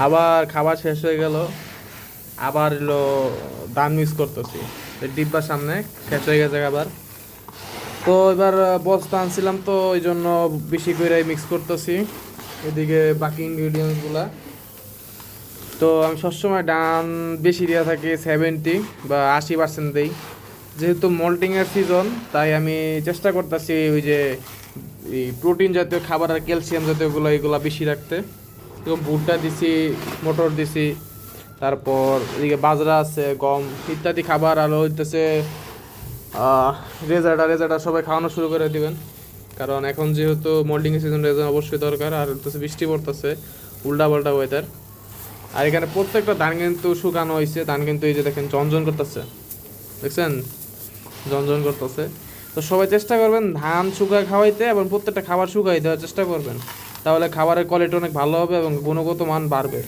আবার খাবার শেষ হয়ে গেল, আবার এলো ধান মিক্স করতেছি। ডিব্বার সামনে শেষ হয়ে গেছে আবার। তো এবার বস্তা আনছিলাম, তো ওই জন্য বেশি করে মিক্স করতেছি এদিকে বাকি ইনগ্রিডিয়েন্টসগুলা। তো আমি সবসময় ডান বেশি দেওয়া থাকি, 70 বা 80% দিই। যেহেতু মল্টিংয়ের সিজন, তাই আমি চেষ্টা করতেছি ওই যে এই প্রোটিন জাতীয় খাবার আর ক্যালসিয়াম জাতীয়গুলো এগুলো বেশি রাখতে। তো ভুট্টা দিছি, মটর দিছি, তারপর এদিকে বাজরা আছে, গম ইত্যাদি খাবার। আলো হইতেছে রেজাটা সবাই খাওয়ানো শুরু করে দিবেন, কারণ এখন যেহেতু মোল্ডিং সিজন, রেজা অবশ্যই দরকার। আর হইতেছে বৃষ্টি পড়তেছে, উল্টা পাল্টা ওয়েদার। আর এখানে প্রত্যেকটা ধান কিন্তু শুকানো হয়েছে, ধান কিন্তু এই যে দেখেন ঝনঝন করতেছে, দেখছেন ঝনঝন করতেছে। তো সবাই চেষ্টা করবেন ধান শুকায় খাওয়াইতে এবং প্রত্যেকটা খাবার শুকাই দেওয়ার চেষ্টা করবেন, তাহলে খাবারের কোয়ালিটি অনেক ভালো হবে এবং গুণগত মান বাড়বে।